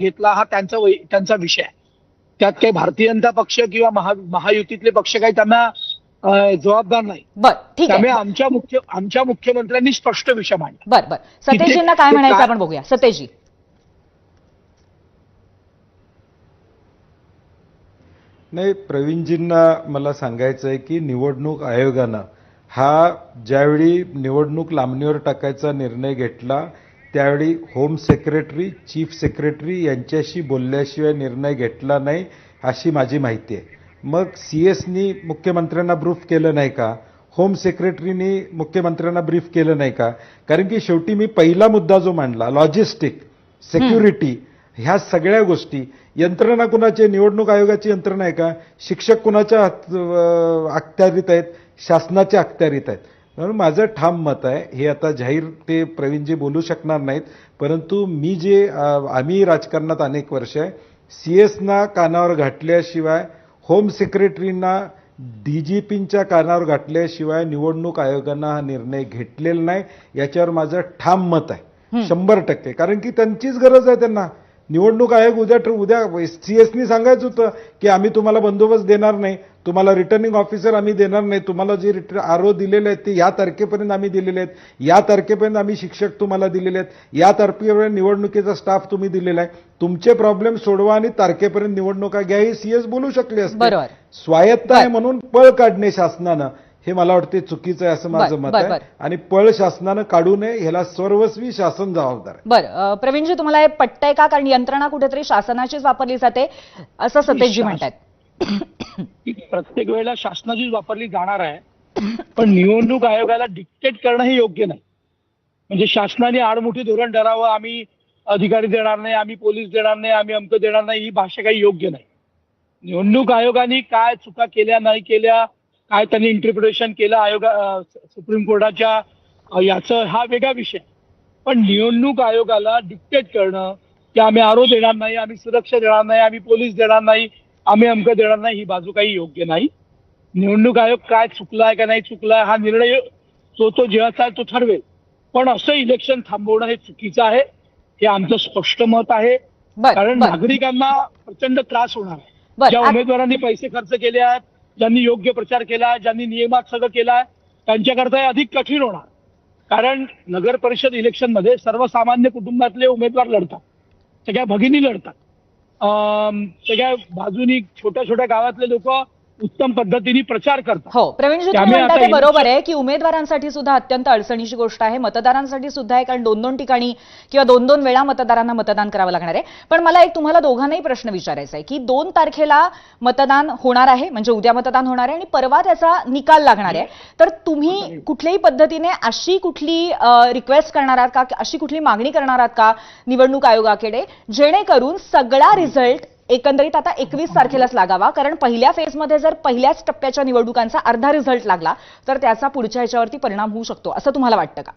घेतला हा त्यांचा विषय आहे. त्यात काही भारतीय जनता पक्ष किंवा महायुतीतले पक्ष काही त्यांना जबाबदार नाही. बर, ठीक आहे. त्यामुळे आमच्या मुख्यमंत्र्यांनी स्पष्ट विषय मांडला. बर बर, सतेशजींना काय म्हणायचं आपण बघूया. सतेशजी. नाही, प्रवीणजींना मला सांगायचं आहे की निवडणूक आयोगानं हा ज्यावेळी निवडणूक लांबणीवर टाकायचा निर्णय घेतला त्यावेळी होम सेक्रेटरी, चीफ सेक्रेटरी यांच्याशी बोलल्याशिवाय निर्णय घेतला नाही अशी माझी माहिती आहे. मग सीएसनी मुख्यमंत्र्यांना ब्रीफ केलं नाही का? होम सेक्रेटरीनी मुख्यमंत्र्यांना ब्रीफ केलं नाही का? कारण की शेवटी मी पहिला मुद्दा जो मांडला, लॉजिस्टिक, सिक्युरिटी, ह्या सगळ्या गोष्टी, यंत्रणा कुणाची, निवडणूक आयोगाची यंत्रणा आहे का? शिक्षक कुणाच्या अखत्यारीत आहेत? शासनाच्या अखत्यारीत आहेत. म्हणून माझं ठाम मत आहे, हे आता जाहीर ते प्रवीणजी बोलू शकणार नाहीत, परंतु मी जे आम्ही राजकारणात अनेक वर्ष आहे, सीएसना कानावर घातल्याशिवाय, होम सेक्रेटरींना, डीजीपींच्या कानावर घातल्याशिवाय निवडणूक आयोगानं हा निर्णय घेतलेला नाही. याच्यावर माझं ठाम मत आहे 100%. कारण की त्यांचीच गरज आहे त्यांना. निवडणूक आयोग उद्या सीएसनी सांगायचं होतं की आम्ही तुम्हाला बंदोबस्त देणार नाही, तुम्हाला रिटर्निंग ऑफिसर आम्ही देणार नाही, तुम्हाला जे आरओ दिलेले आहेत ते या तारखेपर्यंत आम्ही दिलेले आहेत, या तारखेपर्यंत आम्ही शिक्षक तुम्हाला दिलेले आहेत, या तारखेपर्यंत निवडणुकीचा स्टाफ तुम्ही दिलेला आहे, तुमचे प्रॉब्लेम सोडवा आणि तारखेपर्यंत निवडणुका घ्या, हे सीएस बोलू शकले असते. स्वायत्त आहे म्हणून पळ काढणे शासनानं, हे मला वाटते चुकीचं आहे असं माझं मत आहे. आणि पळ शासनानं काढू नये, ह्याला सर्वस्वी शासन जबाबदार आहे. बरं, प्रवीणजी तुम्हाला हे पटतंय का? कारण यंत्रणा कुठेतरी शासनाचीच वापरली जाते असं सतेशजी म्हणतात. प्रत्येक वेळेला शासनाचीच वापरली जाणार आहे, पण निवडणूक आयोगाला डिक्टेट करणं हे योग्य नाही. म्हणजे शासनाने आडमुठी धोरण ठरावं, आम्ही अधिकारी देणार नाही, आम्ही पोलीस देणार नाही, आम्ही अमकं देणार नाही, ही भाषा काही योग्य नाही. निवडणूक आयोगाने काय चुका केल्या नाही केल्या, काय त्यांनी इंटरप्रिटेशन केलं सुप्रीम कोर्टाच्या याचं, हा वेगळा विषय. पण निवडणूक आयोगाला डिक्टेट करणं की आम्ही आरओ देणार नाही, आम्ही सुरक्षा देणार नाही, आम्ही पोलीस देणार नाही, आम्ही अमकं देणार नाही, ही बाजू काही योग्य नाही. निवडणूक आयोग काय चुकलाय का नाही चुकलाय हा निर्णय तो जेव्हा चाल तो ठरवेल. पण असं इलेक्शन थांबवणं हे चुकीचं आहे, हे आमचं स्पष्ट मत आहे. कारण नागरिकांना प्रचंड त्रास होणार आहे. ज्या उमेदवारांनी पैसे खर्च केले आहेत, ज्यांनी योग्य प्रचार केला, ज्यांनी नियमात सगळं केलाय, त्यांच्याकरता अधिक कठीण होणार. कारण नगर परिषद इलेक्शन मध्ये सर्वसामान्य कुटुंबातले उमेदवार लढतात, सगळ्या भगिनी लढतात, सगळ्या बाजूनी छोट्या छोट्या गावातले लोक उत्तम पद्धतीने प्रचार करतात. हो, प्रवीणजी तुम्ही म्हणता ते बरोबर आहे की उमेदवारांसाठी सुद्धा अत्यंत अडचणीची गोष्ट आहे, मतदारांसाठी सुद्धा आहे, कारण 2-2 ठिकाणी किंवा 2-2 वेळा मतदारांना मतदान करावं लागणार आहे. पण मला एक तुम्हाला दोघांनाही प्रश्न विचारायचा आहे की 2 तारखेला मतदान होणार आहे, म्हणजे उद्या मतदान होणार आहे आणि परवा त्याचा निकाल लागणार आहे. तर तुम्ही कुठल्याही पद्धतीने अशी कुठली रिक्वेस्ट करणार आहात का, अशी कुठली मागणी करणार आहात का निवडणूक आयोगाकडे, जेणेकरून सगळा रिझल्ट एकंदरीत आता 21 तारखेलाच लागावा? कारण पहिल्या फेजमध्ये जर पहिल्याच टप्प्याच्या निवडणुकांचा अर्धा रिझल्ट लागला तर त्याचा पुढच्या ह्याच्यावरती परिणाम होऊ शकतो, असं तुम्हाला वाटतं का?